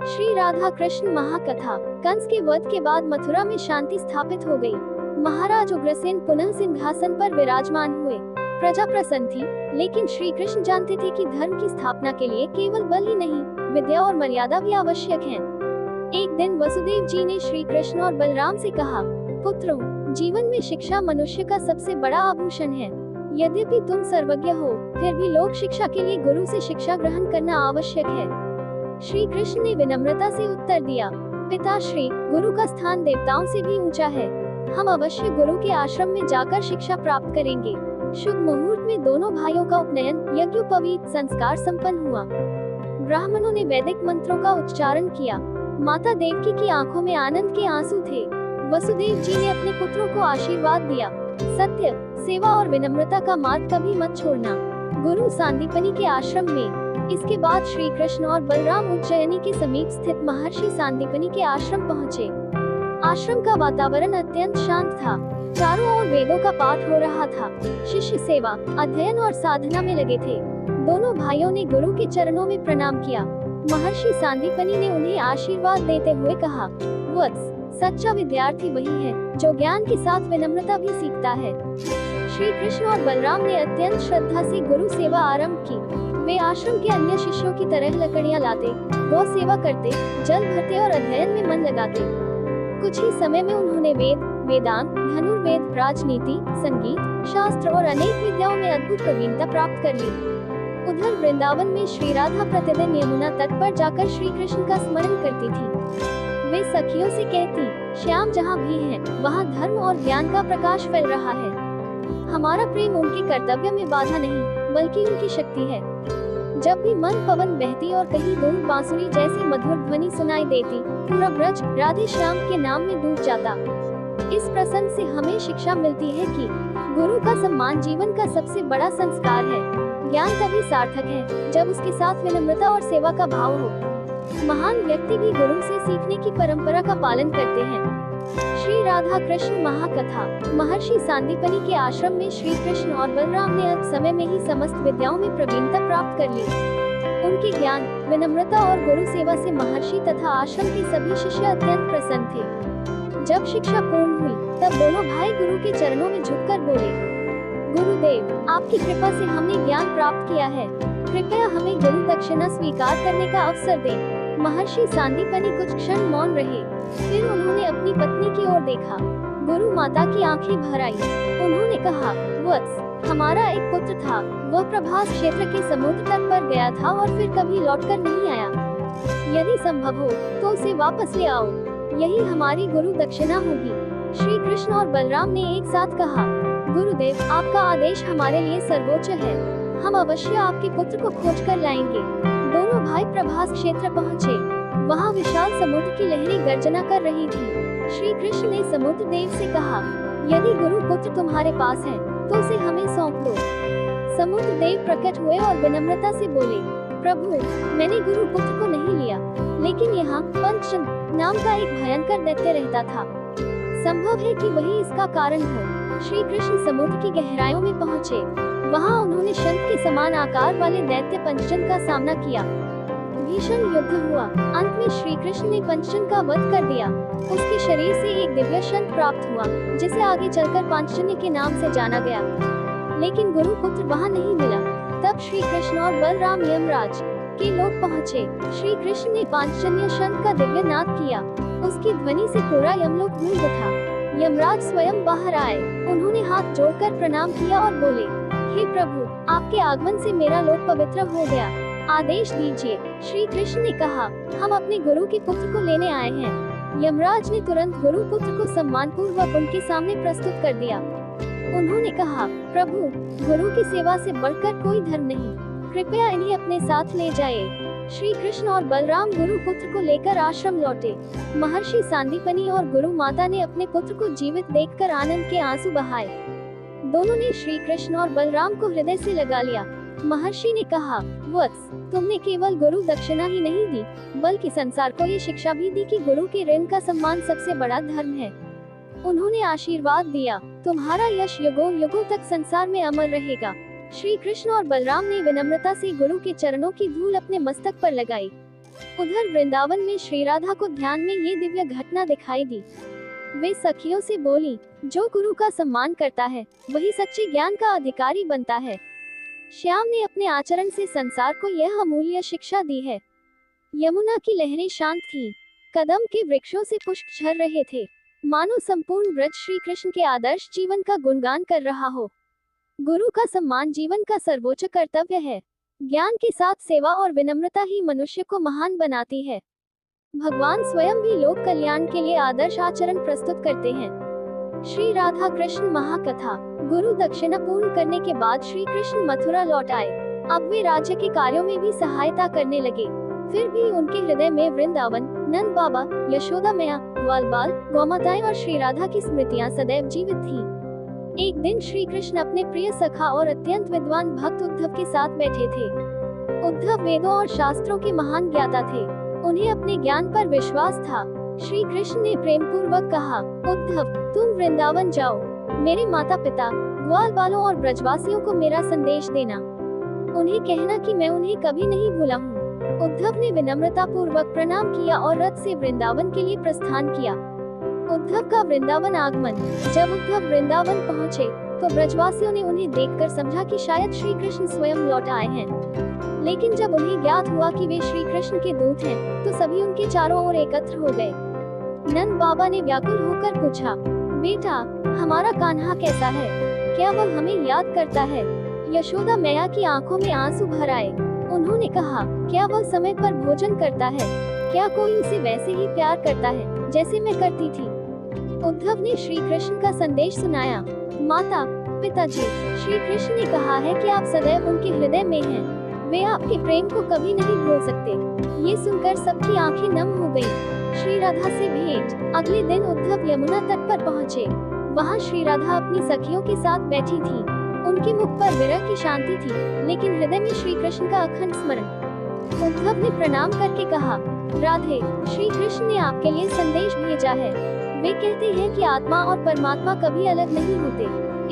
श्री राधा कृष्ण महाकथा। कंस के वध के बाद मथुरा में शांति स्थापित हो गई। महाराज उग्रसेन पुनः सिंहासन पर विराजमान हुए। प्रजा प्रसन्न थी, लेकिन श्री कृष्ण जानते थे कि धर्म की स्थापना के लिए केवल बल ही नहीं, विद्या और मर्यादा भी आवश्यक है। एक दिन वसुदेव जी ने श्री कृष्ण और बलराम से कहा, पुत्रों, जीवन में शिक्षा मनुष्य का सबसे बड़ा आभूषण है। यद्यपि तुम सर्वज्ञ हो, फिर भी लोक शिक्षा के लिए गुरु से शिक्षा ग्रहण करना आवश्यक है। श्री कृष्ण ने विनम्रता से उत्तर दिया, पिताश्री, गुरु का स्थान देवताओं से भी ऊंचा है। हम अवश्य गुरु के आश्रम में जाकर शिक्षा प्राप्त करेंगे। शुभ मुहूर्त में दोनों भाइयों का उपनयन यज्ञोपवीत संस्कार संपन्न हुआ। ब्राह्मणों ने वैदिक मंत्रों का उच्चारण किया। माता देवकी की आंखों में आनंद के आंसू थे। वसुदेव जी ने अपने पुत्रों को आशीर्वाद दिया, सत्य, सेवा और विनम्रता का मार्ग कभी मत छोड़ना। गुरु सांदीपनि के आश्रम में। इसके बाद श्री कृष्ण और बलराम उज्जैनी के समीप स्थित महर्षि सांदीपनि के आश्रम पहुँचे। आश्रम का वातावरण अत्यंत शांत था। चारों ओर वेदों का पाठ हो रहा था। शिष्य सेवा, अध्ययन और साधना में लगे थे। दोनों भाइयों ने गुरु के चरणों में प्रणाम किया। महर्षि सांदीपनि ने उन्हें आशीर्वाद देते हुए कहा, वत्स, सच्चा विद्यार्थी वही है जो ज्ञान के साथ विनम्रता भी सीखता है। श्री कृष्ण और बलराम ने अत्यंत श्रद्धा से गुरु सेवा आरंभ की। वे आश्रम के अन्य शिष्यों की तरह लकड़ियां लाते, गौ सेवा करते, जल भरते और अध्ययन में मन लगाते। कुछ ही समय में उन्होंने वेद, वेदांत, धनुर्वेद, राजनीति, संगीत, शास्त्र और अनेक विद्याओं में अद्भुत प्रवीणता प्राप्त कर ली। उधर वृंदावन में श्री राधा प्रतिदिन यमुना तट पर जाकर श्री कृष्ण का स्मरण करती थी। वे सखियों से कहती, श्याम जहाँ भी है, वहाँ धर्म और ज्ञान का प्रकाश फैल रहा है। हमारा प्रेम उनके कर्तव्य में बाधा नहीं, बल्कि उनकी शक्ति है। जब भी मन पवन बहती और कहीं दूर बांसुरी जैसी मधुर ध्वनि सुनाई देती, पूरा ब्रज राधे श्याम के नाम में डूब जाता। इस प्रसंग से हमें शिक्षा मिलती है कि गुरु का सम्मान जीवन का सबसे बड़ा संस्कार है। ज्ञान तभी सार्थक है जब उसके साथ विनम्रता और सेवा का भाव हो। महान व्यक्ति भी गुरु से सीखने की परंपरा का पालन करते हैं। श्री राधा कृष्ण महाकथा। महर्षि सांदीपनि के आश्रम में श्री कृष्ण और बलराम ने अल्प समय में ही समस्त विद्याओं में प्रवीणता प्राप्त कर ली। उनके ज्ञान, विनम्रता और गुरु सेवा से महर्षि तथा आश्रम के सभी शिष्य अत्यंत प्रसन्न थे। जब शिक्षा पूर्ण हुई, तब दोनों भाई गुरु के चरणों में झुककर बोले, गुरुदेव, आपकी कृपा से हमने ज्ञान प्राप्त किया है। कृपया हमें गुरु दक्षिणा स्वीकार करने का अवसर दें। महर्षि सांदीपनि कुछ क्षण मौन रहे, फिर उन्होंने अपनी पत्नी की ओर देखा। गुरु माता की आंखें भर आई। उन्होंने कहा, वत्स, हमारा एक पुत्र था। वह प्रभास क्षेत्र के समुद्र तट पर गया था और फिर कभी लौटकर नहीं आया। यदि संभव हो तो उसे वापस ले आओ। यही हमारी गुरु दक्षिणा होगी। श्री कृष्ण और बलराम ने एक साथ कहा, गुरुदेव, आपका आदेश हमारे लिए सर्वोच्च है। हम अवश्य आपके पुत्र को खोज कर लाएंगे। दोनों भाई प्रभास क्षेत्र पहुँचे। वहाँ विशाल समुद्र की लहरें गर्जना कर रही थी। श्री कृष्ण ने समुद्र देव से कहा, यदि गुरु पुत्र तुम्हारे पास है, तो उसे हमें सौंप दो। समुद्र देव प्रकट हुए और विनम्रता से बोले, प्रभु, मैंने गुरु पुत्र को नहीं लिया, लेकिन यहाँ पंचचंद नाम का एक भयंकर दैत्य रहता था। संभव है कि वही इसका कारण हो। श्री कृष्ण समुद्र की गहराइयों में पहुँचे। वहाँ उन्होंने शंख के समान आकार वाले दैत्य पंचचंद का सामना किया। भीषण युद्ध हुआ। अंत में श्री कृष्ण ने पंचजन का वध कर दिया। उसके शरीर से एक दिव्य शंख प्राप्त हुआ, जिसे आगे चलकर पांचजन्य के नाम से जाना गया। लेकिन गुरु पुत्र वहाँ नहीं मिला। तब श्री कृष्ण और बलराम यमराज के लोग पहुँचे। श्री कृष्ण ने पांचजन्य शंख का दिव्य नाद किया। उसकी ध्वनि से पूरा यमलोक गूंज उठा। यमराज स्वयं बाहर आए। उन्होंने हाथ जोड़कर प्रणाम किया और बोले, हे प्रभु, आपके आगमन से मेरा लोक पवित्र हो गया। आदेश दीजिए। श्री कृष्ण ने कहा, हम अपने गुरु के पुत्र को लेने आए हैं। यमराज ने तुरंत गुरु पुत्र को सम्मान पूर्वक उनके सामने प्रस्तुत कर दिया। उन्होंने कहा, प्रभु, गुरु की सेवा से बढ़कर कोई धर्म नहीं। कृपया इन्हें अपने साथ ले जाइए। श्री कृष्ण और बलराम गुरु पुत्र को लेकर आश्रम लौटे। महर्षि सांदीपनि और गुरु माता ने अपने पुत्र को जीवित देखकर आनंद के आंसू बहाए। दोनों ने श्री कृष्ण और बलराम को हृदय से लगा लिया। महर्षि ने कहा, वत्स, तुमने केवल गुरु दक्षिणा ही नहीं दी, बल्कि संसार को ये शिक्षा भी दी कि गुरु के ऋण का सम्मान सबसे बड़ा धर्म है। उन्होंने आशीर्वाद दिया, तुम्हारा यश युगों युगों तक संसार में अमर रहेगा। श्री कृष्ण और बलराम ने विनम्रता से गुरु के चरणों की धूल अपने मस्तक पर लगाई। उधर वृंदावन में श्री राधा को ध्यान में ये दिव्य घटना दिखाई दी। वे सखियों से बोली, जो गुरु का सम्मान करता है वही सच्चे ज्ञान का अधिकारी बनता है। श्याम ने अपने आचरण से संसार को यह अमूल्य शिक्षा दी है। यमुना की लहरें शांत थीं, कदम के वृक्षों से पुष्प झर रहे थे, मानो संपूर्ण ब्रज श्री कृष्ण के आदर्श जीवन का गुणगान कर रहा हो। गुरु का सम्मान जीवन का सर्वोच्च कर्तव्य है। ज्ञान के साथ सेवा और विनम्रता ही मनुष्य को महान बनाती है। भगवान स्वयं भी लोक कल्याण के लिए आदर्श आचरण प्रस्तुत करते हैं। श्री राधा कृष्ण महाकथा। गुरु दक्षिणा पूर्ण करने के बाद श्री कृष्ण मथुरा लौट आए। अब वे राज्य के कार्यों में भी सहायता करने लगे। फिर भी उनके हृदय में वृंदावन, नंद बाबा, यशोदा मैया, ग्वाल बाल, गौमाताएं और श्री राधा की स्मृतियां सदैव जीवित थीं। एक दिन श्री कृष्ण अपने प्रिय सखा और अत्यंत विद्वान भक्त उद्धव के साथ बैठे थे। उद्धव वेदों और शास्त्रों के महान ज्ञाता थे। उन्हें अपने ज्ञान पर विश्वास था। श्री कृष्ण ने प्रेम पूर्वक कहा, उद्धव, तुम वृंदावन जाओ। मेरे माता पिता, ग्वाल बालों और ब्रजवासियों को मेरा संदेश देना। उन्हें कहना कि मैं उन्हें कभी नहीं भूला हूँ। उद्धव ने विनम्रता पूर्वक प्रणाम किया और रथ से वृंदावन के लिए प्रस्थान किया। उद्धव का वृंदावन आगमन। जब उद्धव वृंदावन पहुँचे तो ब्रजवासियों ने उन्हें देखकर समझा कि शायद श्री कृष्ण स्वयं लौट आए हैं। लेकिन जब उन्हें ज्ञात हुआ कि वे श्री कृष्ण के दूत हैं, तो सभी उनके चारों ओर एकत्र हो गए। नंद बाबा ने व्याकुल होकर पूछा, बेटा, हमारा कान्हा कैसा है? क्या वह हमें याद करता है? यशोदा मैया की आंखों में आंसू भर आए। उन्होंने कहा, क्या वह समय पर भोजन करता है? क्या कोई उसे वैसे ही प्यार करता है जैसे मैं करती थी? उद्धव ने श्री कृष्ण का संदेश सुनाया। माता, पिताजी, श्री कृष्ण ने कहा है कि आप सदैव उनके हृदय में हैं। वे आपके प्रेम को कभी नहीं भूल सकते। ये सुनकर सबकी आंखें नम हो गईं। श्री राधा से भेंट। अगले दिन उद्धव यमुना तट पर पहुँचे। वहाँ श्री राधा अपनी सखियों के साथ बैठी थी। उनके मुख पर विरह की शांति थी, लेकिन हृदय में श्री कृष्ण का अखंड स्मरण। उद्धव ने प्रणाम करके कहा, राधे, श्री कृष्ण ने आपके लिए संदेश भेजा है। वे कहते हैं कि आत्मा और परमात्मा कभी अलग नहीं होते,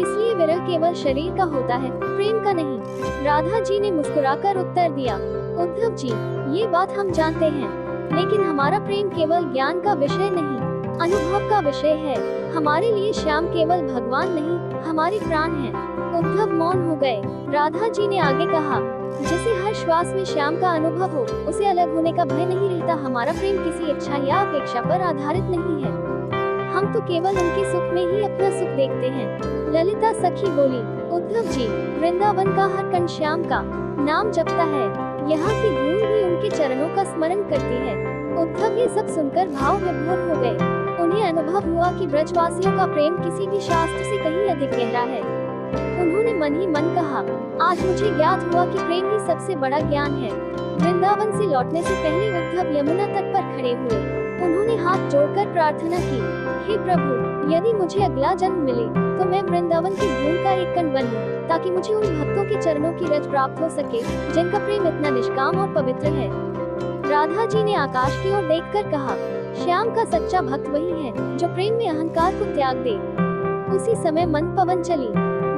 इसलिए विरह केवल शरीर का होता है, प्रेम का नहीं। राधा जी ने मुस्कुराकर उत्तर दिया, उद्धव जी, ये बात हम जानते हैं, लेकिन हमारा प्रेम केवल ज्ञान का विषय नहीं, अनुभव का विषय है। हमारे लिए श्याम केवल भगवान नहीं, हमारे प्राण हैं। उद्धव मौन हो गए। राधा जी ने आगे कहा, जिसे हर श्वास में श्याम का अनुभव हो, उसे अलग होने का भय नहीं रहता। हमारा प्रेम किसी इच्छा या अपेक्षा पर आधारित नहीं है। हम तो केवल उनके सुख में ही अपना सुख देखते हैं। ललिता सखी बोली, उद्धव जी, वृंदावन का हर कण श्याम का नाम जपता है। यहाँ की धूल भी उनके चरणों का स्मरण करती है। उद्धव ये सब सुनकर भाव विभोर हो गए। उन्हें अनुभव हुआ कि ब्रजवासियों का प्रेम किसी भी शास्त्र से कहीं अधिक गहरा है। उन्होंने मन ही मन कहा, आज मुझे ज्ञात हुआ कि प्रेम ही सबसे बड़ा ज्ञान है। वृंदावन से लौटने से पहले उद्धव यमुना तट पर खड़े हुए। उन्होंने हाथ जोड़कर प्रार्थना की, हे प्रभु, यदि मुझे अगला जन्म मिले तो मैं वृंदावन की धूल का एक कण बनूं, ताकि मुझे उन भक्तों के चरणों की रज प्राप्त हो सके जिनका प्रेम इतना निष्काम और पवित्र है। राधा जी ने आकाश की ओर देखकर कहा, श्याम का सच्चा भक्त वही है जो प्रेम में अहंकार को त्याग दे। उसी समय मंद पवन चली।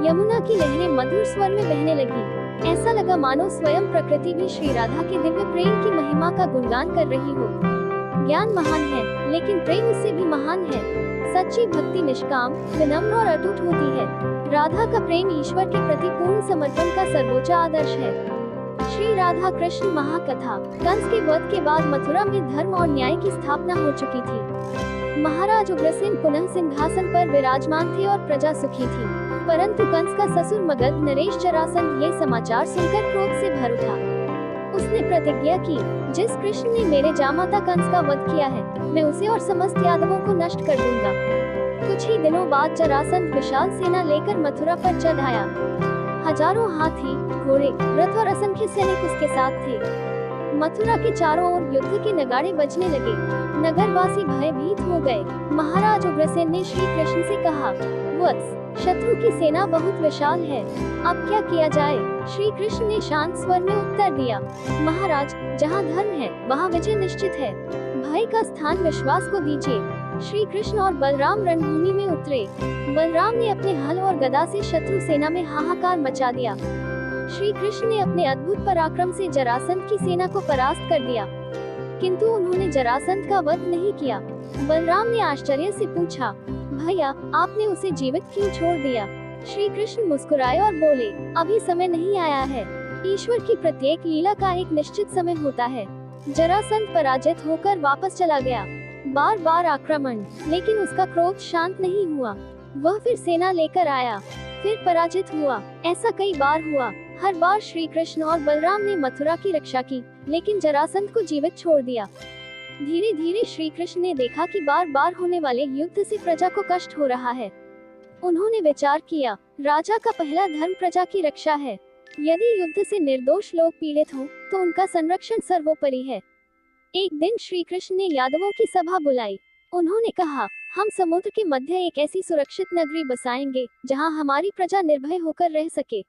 यमुना की लहरें मधुर स्वर में बहने लगी। ऐसा लगा मानो स्वयं प्रकृति भी श्री राधा के दिव्य प्रेम की महिमा का गुणगान कर रही हो। ज्ञान महान है, लेकिन प्रेम उससे भी महान है। सच्ची भक्ति निष्काम, विनम्र और अटूट होती है। राधा का प्रेम ईश्वर के प्रति पूर्ण समर्पण का सर्वोच्च आदर्श है। श्री राधा कृष्ण महाकथा। कंस के वध के बाद मथुरा में धर्म और न्याय की स्थापना हो चुकी थी। महाराज उग्रसेन पुनः सिंहासन पर विराजमान थे और प्रजा सुखी थी। परंतु कंस का ससुर मगध नरेश जरासंध ये समाचार सुनकर क्रोध से भर उठा। उसने प्रतिज्ञा की, जिस कृष्ण ने मेरे जामाता कंस का वध किया है, मैं उसे और समस्त यादवों को नष्ट कर दूंगा। कुछ ही दिनों बाद जरासंध विशाल सेना लेकर मथुरा पर चढ़ आया। हजारों हाथी, घोड़े, रथ और असंख्य सैनिक उसके साथ थे। मथुरा के चारों ओर युद्ध के नगाड़े बजने लगे। नगरवासी भयभीत हो गए। महाराज उग्रसेन ने श्री कृष्ण से कहा, वत्स, शत्रु की सेना बहुत विशाल है, अब क्या किया जाए? श्री कृष्ण ने शांत स्वर में उत्तर दिया, महाराज, जहाँ धर्म है वहाँ विजय निश्चित है। भय का स्थान विश्वास को दीजिए। श्री कृष्ण और बलराम रणभूमि में उतरे। बलराम ने अपने हल और गदा से शत्रु सेना में हाहाकार मचा दिया। श्री कृष्ण ने अपने अद्भुत पराक्रम से जरासंध की सेना को परास्त कर दिया। किंतु उन्होंने जरासंध का वध नहीं किया। बलराम ने आश्चर्य से पूछा, भैया आपने उसे जीवित क्यों छोड़ दिया? श्री कृष्ण मुस्कुराए और बोले, अभी समय नहीं आया है। ईश्वर की प्रत्येक लीला का एक निश्चित समय होता है। जरासंध पराजित होकर वापस चला गया। बार बार आक्रमण, लेकिन उसका क्रोध शांत नहीं हुआ। वह फिर सेना लेकर आया, फिर पराजित हुआ। ऐसा कई बार हुआ। हर बार श्री कृष्ण और बलराम ने मथुरा की रक्षा की, लेकिन जरासंध को जीवित छोड़ दिया। धीरे धीरे श्री कृष्ण ने देखा कि बार बार होने वाले युद्ध से प्रजा को कष्ट हो रहा है। उन्होंने विचार किया, राजा का पहला धर्म प्रजा की रक्षा है। यदि युद्ध से निर्दोष लोग पीड़ित हों, तो उनका संरक्षण सर्वोपरि है। एक दिन श्री कृष्ण ने यादवों की सभा बुलाई। उन्होंने कहा, हम समुद्र के मध्य एक ऐसी सुरक्षित नगरी बसाएंगे, जहां हमारी प्रजा निर्भय होकर रह सके।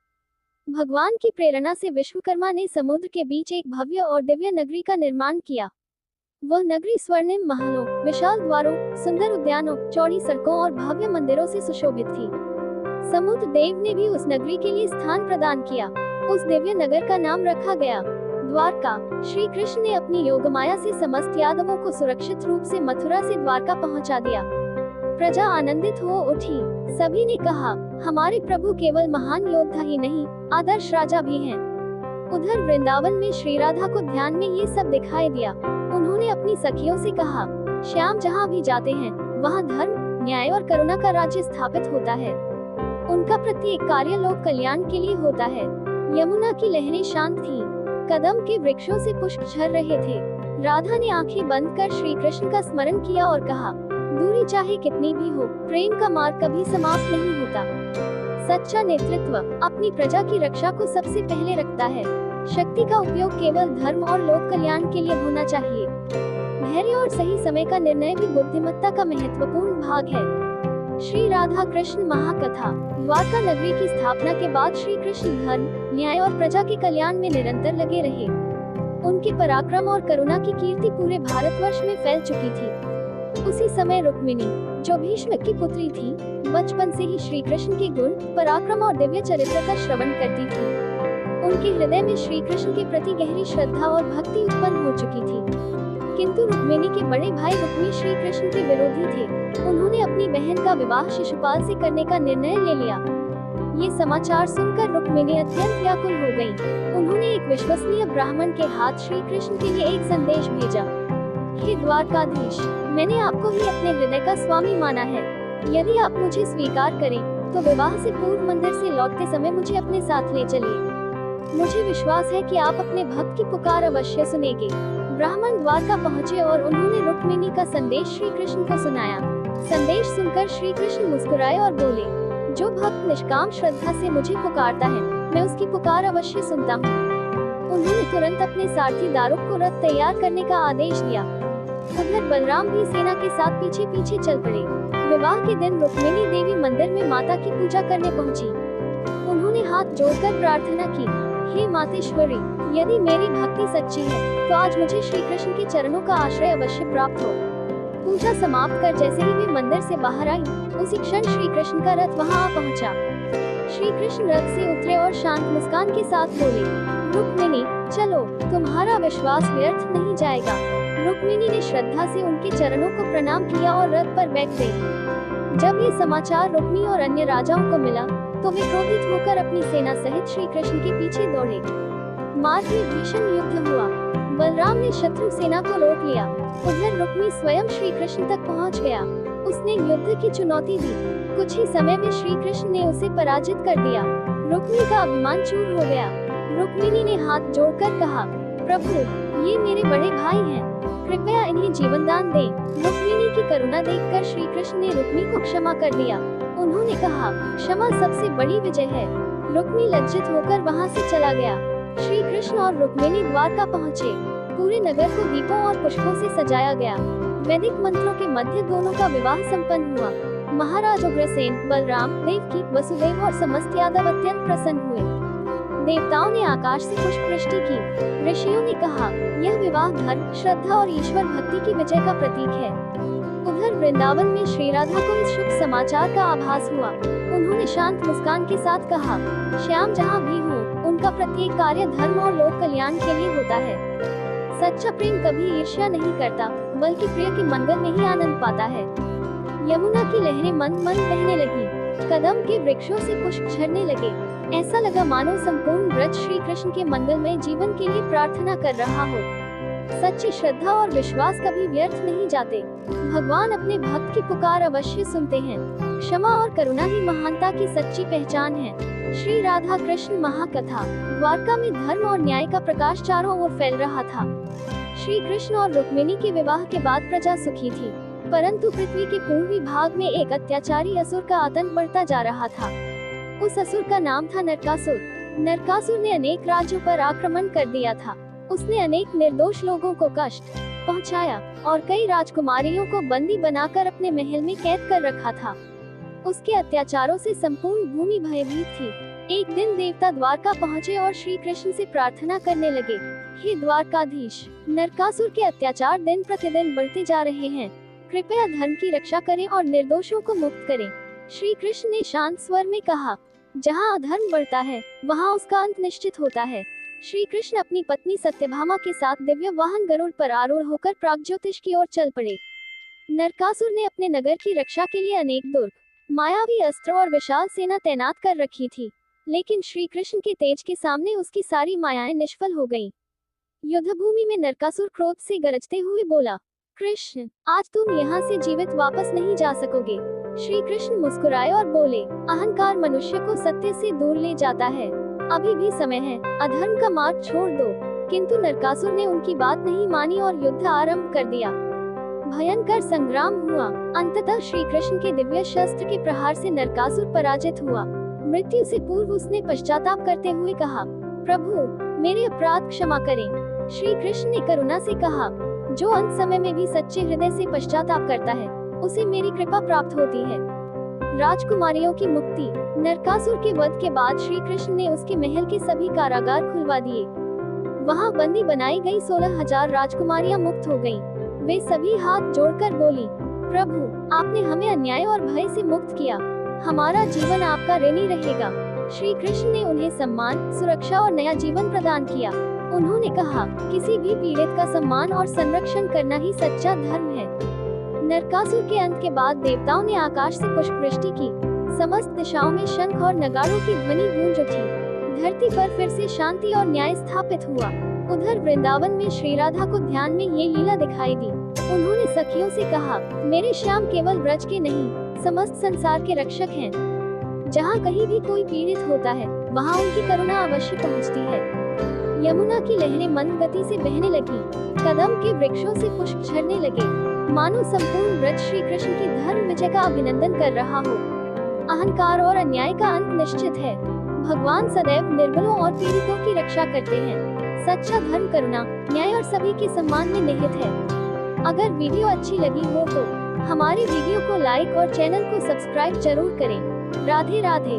भगवान की प्रेरणा से विश्वकर्मा ने समुद्र के बीच एक भव्य और दिव्य नगरी का निर्माण किया। वह नगरी स्वर्णिम महलों, विशाल द्वारों, सुंदर उद्यानों, चौड़ी सड़कों और भव्य मंदिरों से सुशोभित थी। समुद्र देव ने भी उस नगरी के लिए स्थान प्रदान किया। उस दिव्य नगर का नाम रखा गया द्वारका। श्री कृष्ण ने अपनी योगमाया से समस्त यादवों को सुरक्षित रूप से मथुरा से द्वारका पहुंचा दिया। प्रजा आनंदित हो उठी। सभी ने कहा, हमारे प्रभु केवल महान योद्धा ही नहीं, आदर्श राजा भी हैं। उधर वृंदावन में श्री राधा को ध्यान में ये सब दिखाई दिया। उन्होंने अपनी सखियों से कहा, श्याम जहाँ भी जाते हैं, वहाँ धर्म, न्याय और करुणा का राज्य स्थापित होता है। उनका प्रत्येक कार्य लोक कल्याण के लिए होता है। यमुना की लहरें शांत थीं, कदम के वृक्षों से पुष्प झर रहे थे। राधा ने आंखें बंद कर श्री कृष्ण का स्मरण किया और कहा, दूरी चाहे कितनी भी हो, प्रेम का मार्ग कभी समाप्त नहीं होता। सच्चा नेतृत्व अपनी प्रजा की रक्षा को सबसे पहले रखता है। शक्ति का उपयोग केवल धर्म और लोक कल्याण के लिए होना चाहिए। धैर्य और सही समय का निर्णय भी बुद्धिमत्ता का महत्वपूर्ण भाग है। श्री राधा कृष्ण महाकथा। द्वारका नगरी की स्थापना के बाद श्री कृष्ण धर्म, न्याय और प्रजा के कल्याण में निरंतर लगे रहे। उनके पराक्रम और करुणा की कीर्ति पूरे भारतवर्ष में फैल चुकी थी। उसी समय रुक्मिणी, जो भीष्म की पुत्री थी, बचपन से ही श्री कृष्ण के गुण, पराक्रम और दिव्य चरित्र का श्रवण करती थी। उनके हृदय में श्री कृष्ण के प्रति गहरी श्रद्धा और भक्ति उत्पन्न हो चुकी थी। किंतु रुक्मिणी के बड़े भाई रुक्मी श्री कृष्ण के विरोधी थे। उन्होंने अपनी बहन का विवाह शिशुपाल से करने का निर्णय ले लिया। ये समाचार सुनकर रुक्मिणी अत्यंत व्याकुल हो गयी। उन्होंने एक विश्वसनीय ब्राह्मण के हाथ श्री कृष्ण के लिए एक संदेश भेजा। हे द्वारकाधीश, मैंने आपको ही अपने हृदय का स्वामी माना है। यदि आप मुझे स्वीकार करें, तो विवाह से पूर्व मंदिर से लौटते समय मुझे अपने साथ ले चलिए। मुझे विश्वास है कि आप अपने भक्त की पुकार अवश्य सुनेंगे। ब्राह्मण द्वारका पहुँचे और उन्होंने रुक्मिणी का संदेश श्री कृष्ण को सुनाया। संदेश सुनकर श्री कृष्ण मुस्कुराए और बोले, जो भक्त निष्काम श्रद्धा से मुझे पुकारता है, मैं उसकी पुकार अवश्य सुनता हूँ। उन्होंने तुरंत अपने सारथी दारुक को रथ तैयार करने का आदेश दिया। उधर बलराम भी सेना के साथ पीछे पीछे चल पड़े। विवाह के दिन रुक्मिणी देवी मंदिर में माता की पूजा करने पहुंची। उन्होंने हाथ जोड़कर प्रार्थना की, हे मातेश्वरी, यदि मेरी भक्ति सच्ची है, तो आज मुझे श्री कृष्ण के चरणों का आश्रय अवश्य प्राप्त हो। पूजा समाप्त कर जैसे ही वे मंदिर से बाहर आई, उसी क्षण श्री कृष्ण का रथ वहां आ पहुंचा। श्री कृष्ण रथ से उतरे और शांत मुस्कान के साथ बोले, रुक्मिणी चलो, तुम्हारा विश्वास व्यर्थ नहीं जाएगा। रुक्मिणी ने श्रद्धा से उनके चरणों को प्रणाम किया और रथ पर बैठ गई। जब ये समाचार रुक्मी और अन्य राजाओं को मिला, तो वे क्रोधित होकर अपनी सेना सहित श्री कृष्ण के पीछे दौड़े। मार्ग में भीषण युद्ध हुआ। बलराम ने शत्रु सेना को रोक लिया। उधर रुक्मी स्वयं श्री कृष्ण तक पहुंच गया। उसने युद्ध की चुनौती दी। कुछ ही समय में श्री कृष्ण ने उसे पराजित कर दिया। रुक्मी का अभिमान चूर हो गया। रुक्मिणी ने हाथ जोड़कर कहा, प्रभु, ये मेरे बड़े भाई हैं, कृपया इन्हें जीवन दान दें। रुक्मिणी की करुणा देखकर श्री कृष्ण ने रुक्मी को क्षमा कर दिया। उन्होंने कहा, क्षमा सबसे बड़ी विजय है। रुक्मी लज्जित होकर वहां से चला गया। श्री कृष्ण और रुक्मिणी द्वारका पहुँचे। पूरे नगर को दीपों और पुष्पों से सजाया गया। वैदिक मंत्रों के मध्य दोनों का विवाह संपन्न हुआ। महाराज उग्रसेन, बलराम, देवकी, वसुदेव और समस्त यादव अत्यंत प्रसन्न हुए। देवताओं ने आकाश से पुष्प वृष्टि की। ऋषियों ने कहा, यह विवाह धर्म, श्रद्धा और ईश्वर भक्ति की विजय का प्रतीक है। उधर वृंदावन में श्री राधा को इस शुभ समाचार का आभास हुआ। उन्होंने शांत मुस्कान के साथ कहा, श्याम जहाँ भी हो, उनका प्रत्येक कार्य धर्म और लोक कल्याण के लिए होता है। सच्चा प्रेम कभी ईर्ष्या नहीं करता, बल्कि प्रिय के मंगल में ही आनंद पाता है। यमुना की लहरें मंद मंद बहने लगी, कदम के वृक्षों से पुष्प झरने लगे। ऐसा लगा मानो संपूर्ण ब्रज श्री कृष्ण के मंगलमय जीवन के लिए प्रार्थना कर रहा हो। सच्ची श्रद्धा और विश्वास कभी व्यर्थ नहीं जाते। भगवान अपने भक्त की पुकार अवश्य सुनते हैं। क्षमा और करुणा ही महानता की सच्ची पहचान है। श्री राधा कृष्ण महाकथा। द्वारका में धर्म और न्याय का प्रकाश चारों ओर फैल रहा था। श्री कृष्ण और रुक्मिणी के विवाह के बाद प्रजा सुखी थी, परंतु पृथ्वी के पूर्वी भाग में एक अत्याचारी असुर का आतंक बढ़ता जा रहा था। उस असुर का नाम था नरकासुर। नरकासुर ने अनेक राज्यों पर आक्रमण कर दिया था। उसने अनेक निर्दोष लोगों को कष्ट पहुंचाया और कई राजकुमारियों को बंदी बनाकर अपने महल में कैद कर रखा था। उसके अत्याचारों से संपूर्ण भूमि भयभीत थी। एक दिन देवता द्वारका पहुँचे और श्री कृष्ण से प्रार्थना करने लगे, हे द्वारकाधीश, नरकासुर के अत्याचार दिन प्रतिदिन बढ़ते जा रहे हैं। कृपया धर्म की रक्षा करें और निर्दोषों को मुक्त करें। श्री कृष्ण ने शांत स्वर में कहा, जहाँ अधर्म बढ़ता है, वहाँ उसका अंत निश्चित होता है। श्री कृष्ण अपनी पत्नी सत्यभामा के साथ दिव्य वाहन गरुड़ पर आरूढ़ होकर प्रागज्योतिष की ओर चल पड़े। नरकासुर ने अपने नगर की रक्षा के लिए अनेक दुर्ग, मायावी अस्त्र और विशाल सेना तैनात कर रखी थी, लेकिन श्री कृष्ण के तेज के सामने उसकी सारी मायाएं निष्फल हो गईं। युद्धभूमि में नरकासुर क्रोध से गरजते हुए बोला, कृष्ण, आज तुम यहाँ से जीवित वापस नहीं जा सकोगे। श्री कृष्ण मुस्कुराए और बोले, अहंकार मनुष्य को सत्य से दूर ले जाता है। अभी भी समय है, अधर्म का मार्ग छोड़ दो। किंतु नरकासुर ने उनकी बात नहीं मानी और युद्ध आरंभ कर दिया। भयंकर संग्राम हुआ। अंततः श्री कृष्ण के दिव्य शस्त्र के प्रहार से नरकासुर पराजित हुआ। मृत्यु से पूर्व उसने पश्चाताप करते हुए कहा, प्रभु, मेरे अपराध क्षमा करें। श्री कृष्ण ने करुणा से कहा, जो अंत समय में भी सच्चे हृदय से पश्चाताप करता है, उसे मेरी कृपा प्राप्त होती है। राजकुमारियों की मुक्ति। नरकासुर के वध के बाद श्री कृष्ण ने उसके महल के सभी कारागार खुलवा दिए। वहां बंदी बनाई गई 16,000 राजकुमारियां मुक्त हो गईं। वे सभी हाथ जोड़कर बोली, प्रभु, आपने हमें अन्याय और भय से मुक्त किया। हमारा जीवन आपका ऋणी रहेगा। श्री कृष्ण ने उन्हें सम्मान, सुरक्षा और नया जीवन प्रदान किया। उन्होंने कहा, किसी भी पीड़ित का सम्मान और संरक्षण करना ही सच्चा धर्म है। नरकासुर के अंत के बाद देवताओं ने आकाश से पुष्प वृष्टि की। समस्त दिशाओं में शंख और नगाड़ों की ध्वनि गूंज उठी। धरती पर फिर से शांति और न्याय स्थापित हुआ। उधर वृंदावन में श्री राधा को ध्यान में ये लीला दिखाई दी। उन्होंने सखियों से कहा, मेरे श्याम केवल ब्रज के नहीं, समस्त संसार के रक्षक हैं। जहाँ कहीं भी कोई पीड़ित होता है, वहाँ उनकी करुणा अवश्य पहुँचती है। यमुना की लहरें मंद गति से बहने लगी, कदम के वृक्षों से पुष्प झरने लगे, मानो संपूर्ण ब्रज श्री कृष्ण की धर्म विजय का अभिनंदन कर रहा हो। अहंकार और अन्याय का अंत निश्चित है। भगवान सदैव निर्बलों और पीड़ितों की रक्षा करते हैं। सच्चा धर्म करुणा, न्याय और सभी के सम्मान में निहित है। अगर वीडियो अच्छी लगी हो तो हमारे वीडियो को लाइक और चैनल को सब्सक्राइब जरूर करें। राधे राधे।